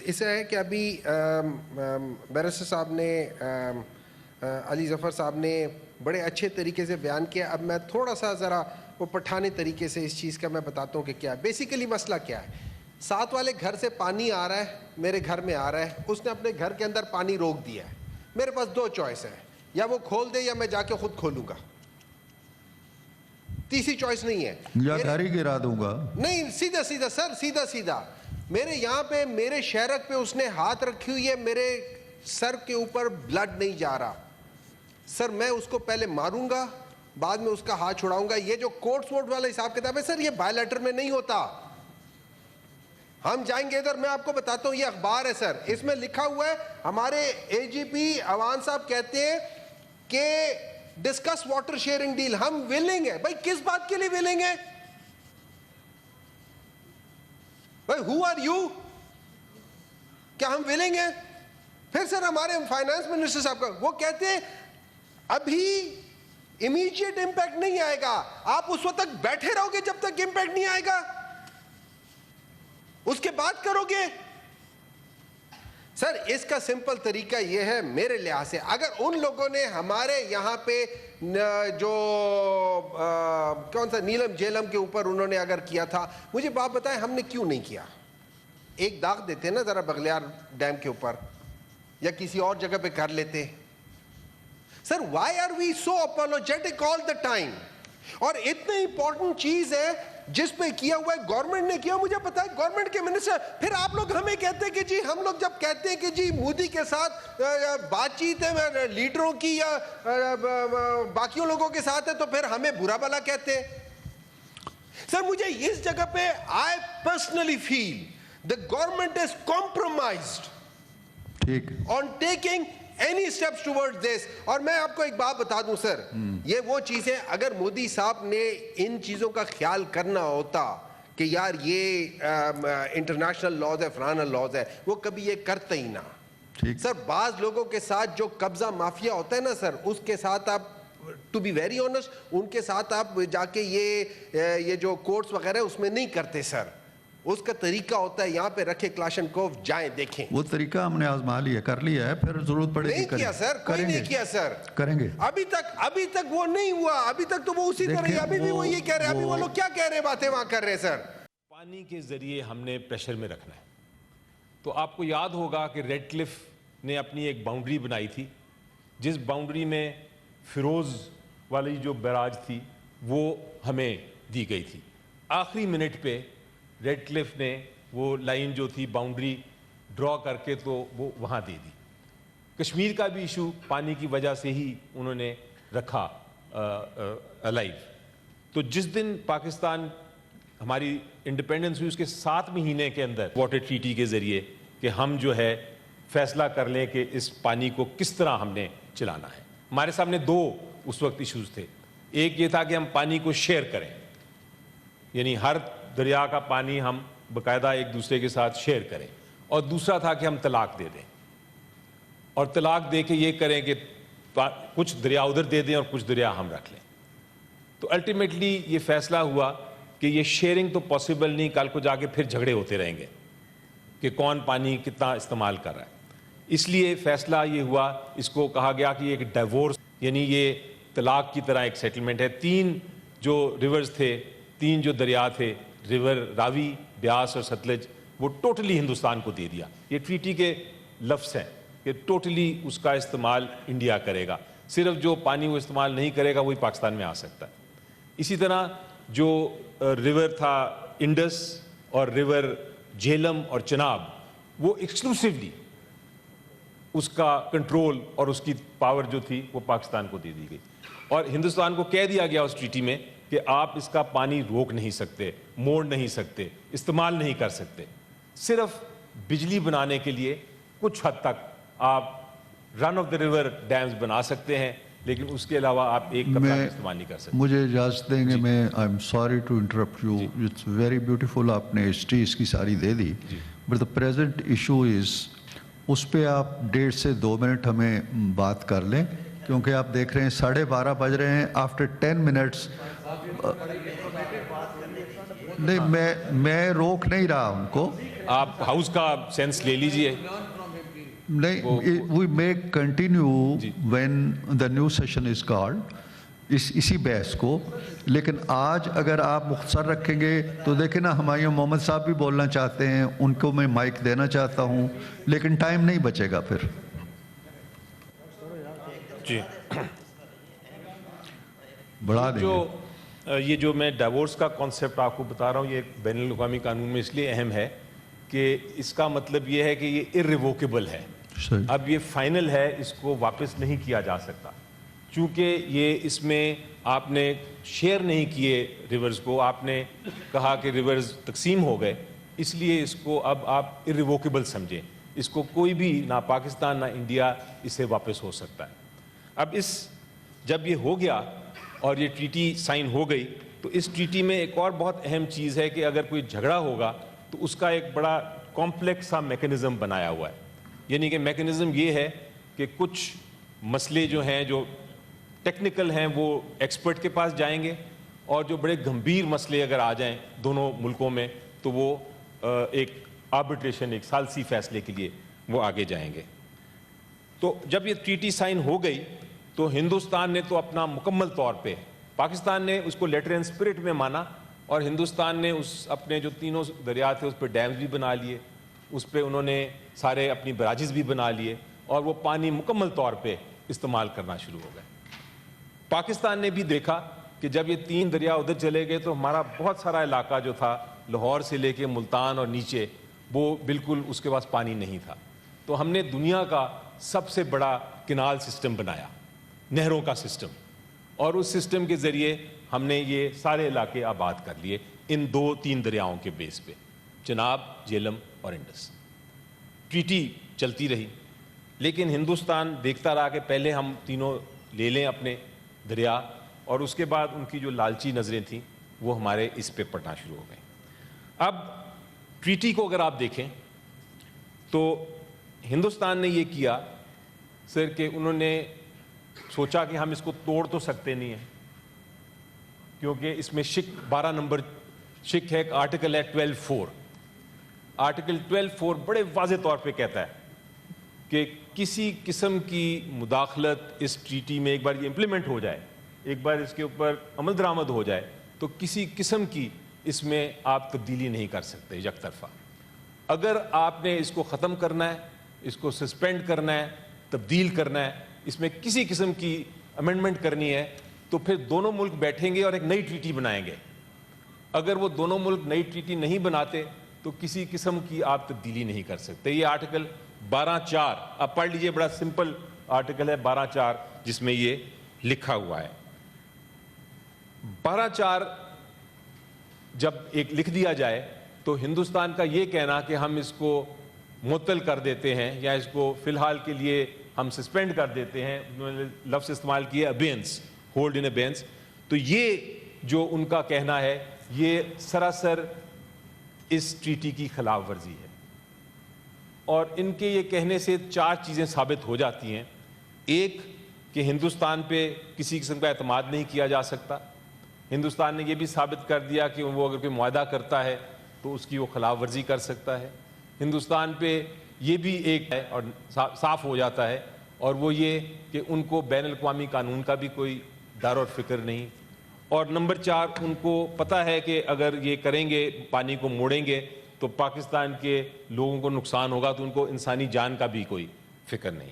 ایسا ہے کہ ابھی بیرسٹر صاحب نے علی ظفر صاحب نے بڑے اچھے طریقے سے بیان کیا. اب میں تھوڑا سا ذرا وہ پٹھانی طریقے سے اس چیز کا میں بتاتا ہوں کہ کیا ہے. بیسیکلی مسئلہ کیا ہے. ساتھ والے گھر سے پانی آ رہا ہے, میرے گھر میں آ رہا ہے, اس نے اپنے گھر کے اندر پانی روک دیا ہے. میرے پاس دو چوائس ہے, یا وہ کھول دے یا میں جا کے خود کھولوں گا. تیسری چوائس نہیں ہے, یا گھر ہی گرا دوں گا. نہیں, سیدھا سیدھا سر, سیدھا سیدھا. میرے یہاں پہ میرے شہرک پہ اس نے ہاتھ رکھی ہوئی ہے, میرے سر کے اوپر بلڈ نہیں جا رہا. سر میں اس کو پہلے ماروں گا, بعد میں اس کا ہاتھ چھڑاؤں گا. یہ جو کورٹ ووٹ والا حساب کتاب ہے سر, یہ بائی لیٹر میں نہیں ہوتا. ہم جائیں گے ادھر, میں آپ کو بتاتا ہوں, یہ اخبار ہے سر, اس میں لکھا ہوا ہے ہمارے اے جی پی عوان صاحب کہتے ہیں کہ ڈسکس واٹر شیئرنگ ڈیل. ہم ویلنگ ہیں. بھائی کس بات کے لیے ویلنگ ہے بھائی؟ Who are you? کیا ہم ویلنگ ہیں؟ پھر سر ہمارے فائنانس منسٹر صاحب کا وہ کہتے ہیں ابھی امیڈیٹ امپیکٹ نہیں آئے گا. آپ اس وقت تک بیٹھے رہو گے جب تک امپیکٹ نہیں آئے گا, اس کے بعد کرو گے. سر اس کا سمپل طریقہ یہ ہے میرے لحاظ سے, اگر ان لوگوں نے ہمارے یہاں پہ جو کون سا نیلم جیلم کے اوپر انہوں نے اگر کیا تھا, مجھے بات بتائیں ہم نے کیوں نہیں کیا؟ ایک داغ دیتے نا ذرا بغلیار ڈیم کے اوپر, یا کسی اور جگہ پہ کر لیتے. Sir why are we so apologetic all the time? اور اتنا امپورٹنٹ چیز ہے جس پہ کیا ہوا ہے, گورنمنٹ نے کیا, مجھے پتا ہے گورنمنٹ کے منسٹر. پھر آپ لوگ ہمیں کہتے ہیں کہ جی, ہم لوگ جب کہتے ہیں کہ جی مودی کے ساتھ بات چیت ہے لیڈروں کی یا باقیوں لوگوں کے ساتھ ہے, تو پھر ہمیں برا بلا کہتے ہیں. سر مجھے اس جگہ پہ I personally feel the government is compromised on taking any steps towards this. اور میں آپ کو ایک بات بتا دوں سر, یہ وہ چیزیں اگر مودی صاحب نے ان چیزوں کا خیال کرنا ہوتا کہ یار یہ انٹرنیشنل لاز ہے, فلانا لاز ہے, وہ کبھی یہ کرتا ہی نہ. سر بعض لوگوں کے ساتھ جو قبضہ مافیا ہوتا ہے نا سر, اس کے ساتھ آپ ٹو بی ویری آنیسٹ, ان کے ساتھ آپ جا کے یہ جو کورٹس وغیرہ اس میں نہیں کرتے سر. اس کا طریقہ ہوتا ہے یہاں پہ رکھے کلاشنکوف, جائیں دیکھیں. وہ طریقہ ہم نے آزما لیا, کر لیا ہے, پھر ضرورت پڑے گی نہیں کیا سر, کوئی نہیں کیا سر, کریں گے. ابھی تک وہ نہیں ہوا, ابھی تک تو وہ اسی طرح ہی, ابھی بھی وہ یہ کہہ رہے ہیں, ابھی وہ لوگ کیا کہہ رہے ہیں, باتیں وہاں کر رہے ہیں سر. پانی کے ذریعے ہم نے پریشر میں رکھنا ہے. تو آپ کو یاد ہوگا کہ ریڈ کلف نے اپنی ایک باؤنڈری بنائی تھی, جس باؤنڈری میں فیروز والی جو بیراج تھی وہ ہمیں دی گئی تھی. آخری منٹ پہ ریڈ کلف نے وہ لائن جو تھی باؤنڈری ڈرا کر کے تو وہ وہاں دے دی. کشمیر کا بھی ایشو پانی کی وجہ سے ہی انہوں نے رکھا الائیو. تو جس دن پاکستان ہماری انڈیپینڈنس ہوئی, اس کے 7 مہینے کے اندر واٹر ٹریٹی کے ذریعے کہ ہم جو ہے فیصلہ کر لیں کہ اس پانی کو کس طرح ہم نے چلانا ہے. ہمارے سامنے 2 اس وقت ایشوز تھے. ایک یہ تھا کہ ہم پانی کو شیئر کریں, یعنی ہر دریا کا پانی ہم باقاعدہ ایک دوسرے کے ساتھ شیئر کریں, اور دوسرا تھا کہ ہم طلاق دے دیں, اور طلاق دے کے یہ کریں کہ کچھ دریا ادھر دے دیں اور کچھ دریا ہم رکھ لیں. تو الٹیمیٹلی یہ فیصلہ ہوا کہ یہ شیئرنگ تو پاسبل نہیں, کل کو جا کے پھر جھگڑے ہوتے رہیں گے کہ کون پانی کتنا استعمال کر رہا ہے. اس لیے فیصلہ یہ ہوا, اس کو کہا گیا کہ یہ ایک ڈائیورس, یعنی یہ طلاق کی طرح ایک سیٹلمنٹ ہے. 3 جو ریورز تھے, 3 جو دریا تھے, ریور راوی, بیاس اور ستلج, وہ ٹوٹلی ہندوستان کو دے دیا. یہ ٹریٹی کے لفظ ہیں کہ ٹوٹلی اس کا استعمال انڈیا کرے گا. صرف جو پانی وہ استعمال نہیں کرے گا وہی پاکستان میں آ سکتا ہے. اسی طرح جو ریور تھا انڈس اور ریور جہلم اور چناب, وہ ایکسکلوسیولی اس کا کنٹرول اور اس کی پاور جو تھی وہ پاکستان کو دے دی گئی. اور ہندوستان کو کہہ دیا گیا اس ٹریٹی میں کہ آپ اس کا پانی روک نہیں سکتے, موڑ نہیں سکتے, استعمال نہیں کر سکتے. صرف بجلی بنانے کے لیے کچھ حد تک آپ رن آف دا ریور ڈیمز بنا سکتے ہیں, لیکن اس کے علاوہ آپ ایک قطرہ استعمال نہیں کر سکتے. مجھے اجازت دیں گے, میں I am sorry to interrupt you, it's very beautiful, آپ نے ہسٹری اس کی ساری دے دی, but the present issue is, اس پہ آپ 1.5 سے 2 منٹ ہمیں بات کر لیں, کیونکہ آپ دیکھ رہے ہیں 12:30 بج رہے ہیں. آفٹر 10 منٹس نہیں میں روک نہیں رہا ان کو. آپ ہاؤس کا سینس لے لیجئے. نہیں, we may continue when the new session is called, اسی بحث کو. لیکن آج اگر آپ مختصر رکھیں گے تو دیکھیں نا, ہمایوں محمد صاحب بھی بولنا چاہتے ہیں, ان کو میں مائک دینا چاہتا ہوں, لیکن ٹائم نہیں بچے گا پھر. جی, بڑھا دیں گے. یہ جو میں ڈائیورس کا کانسیپٹ آپ کو بتا رہا ہوں, یہ بین الاقوامی قانون میں اس لیے اہم ہے کہ اس کا مطلب یہ ہے کہ یہ irrevocable ہے. اب یہ فائنل ہے, اس کو واپس نہیں کیا جا سکتا. چونکہ یہ اس میں آپ نے شیئر نہیں کیے ریورز کو, آپ نے کہا کہ ریورز تقسیم ہو گئے, اس لیے اس کو اب آپ irrevocable سمجھیں. اس کو کوئی بھی, نہ پاکستان نہ انڈیا, اسے واپس ہو سکتا ہے. اب جب یہ ہو گیا اور یہ ٹریٹی سائن ہو گئی, تو اس ٹریٹی میں ایک اور بہت اہم چیز ہے کہ اگر کوئی جھگڑا ہوگا تو اس کا ایک بڑا کمپلیکس سا میکنزم بنایا ہوا ہے. یعنی کہ میکنزم یہ ہے کہ کچھ مسئلے جو ہیں, جو ٹیکنیکل ہیں, وہ ایکسپرٹ کے پاس جائیں گے, اور جو بڑے گمبھیر مسئلے اگر آ جائیں دونوں ملکوں میں تو وہ ایک آربٹریشن, ایک ثالثی فیصلے کے لیے وہ آگے جائیں گے. تو جب یہ ٹریٹی سائن ہو گئی تو ہندوستان نے تو اپنا مکمل طور پہ, پاکستان نے اس کو لیٹر اینڈ اسپرٹ میں مانا, اور ہندوستان نے اس اپنے جو تینوں دریا تھے اس پہ ڈیمز بھی بنا لیے, اس پہ انہوں نے سارے اپنی براجز بھی بنا لیے, اور وہ پانی مکمل طور پہ استعمال کرنا شروع ہو گئے. پاکستان نے بھی دیکھا کہ جب یہ 3 دریا ادھر چلے گئے تو ہمارا بہت سارا علاقہ جو تھا, لاہور سے لے کے ملتان اور نیچے, وہ بالکل اس کے پاس پانی نہیں تھا. تو ہم نے دنیا کا سب سے بڑا کینال سسٹم بنایا, نہروں کا سسٹم, اور اس سسٹم کے ذریعے ہم نے یہ سارے علاقے آباد کر لیے ان 2-3 دریاؤں کے بیس پہ, چناب, جہلم اور انڈس. ٹریٹی چلتی رہی, لیکن ہندوستان دیکھتا رہا کہ پہلے ہم تینوں لے لیں اپنے دریا, اور اس کے بعد ان کی جو لالچی نظریں تھیں وہ ہمارے اس پہ پڑنا شروع ہو گئیں. اب ٹریٹی کو اگر آپ دیکھیں تو ہندوستان نے یہ کیا سر کہ انہوں نے سوچا کہ ہم اس کو توڑ تو سکتے نہیں ہیں, کیونکہ اس میں 12 نمبر شک ہے, ایک آرٹیکل ہے 12(4). آرٹیکل 12(4) بڑے واضح طور پہ کہتا ہے کہ کسی قسم کی مداخلت اس ٹریٹی میں ایک بار یہ امپلیمنٹ ہو جائے, ایک بار اس کے اوپر عمل درآمد ہو جائے, تو کسی قسم کی اس میں آپ تبدیلی نہیں کر سکتے یک طرفہ. اگر آپ نے اس کو ختم کرنا ہے, اس کو سسپینڈ کرنا ہے, تبدیل کرنا ہے, اس میں کسی قسم کی امینڈمنٹ کرنی ہے, تو پھر دونوں ملک بیٹھیں گے اور ایک نئی ٹریٹی بنائیں گے. اگر وہ دونوں ملک نئی ٹریٹی نہیں بناتے تو کسی قسم کی آپ تبدیلی نہیں کر سکتے. یہ آرٹیکل 12(4) آپ پڑھ لیجئے, بڑا سمپل آرٹیکل ہے 12(4) جس میں یہ لکھا ہوا ہے. 12(4) جب ایک لکھ دیا جائے تو ہندوستان کا یہ کہنا کہ ہم اس کو معطل کر دیتے ہیں یا اس کو فی الحال کے لیے ہم سسپینڈ کر دیتے ہیں, انہوں نے لفظ استعمال کیا ابینس, ہولڈ ان ابینس, تو یہ جو ان کا کہنا ہے یہ سراسر اس ٹریٹی کی خلاف ورزی ہے. اور ان کے یہ کہنے سے 4 چیزیں ثابت ہو جاتی ہیں. ایک کہ ہندوستان پہ کسی قسم کا اعتماد نہیں کیا جا سکتا. ہندوستان نے یہ بھی ثابت کر دیا کہ وہ اگر کوئی معاہدہ کرتا ہے تو اس کی وہ خلاف ورزی کر سکتا ہے. ہندوستان پہ یہ بھی ایک ہے اور صاف ہو جاتا ہے, اور وہ یہ کہ ان کو بین الاقوامی قانون کا بھی کوئی ڈر اور فکر نہیں. اور نمبر 4, ان کو پتہ ہے کہ اگر یہ کریں گے, پانی کو موڑیں گے, تو پاکستان کے لوگوں کو نقصان ہوگا, تو ان کو انسانی جان کا بھی کوئی فکر نہیں.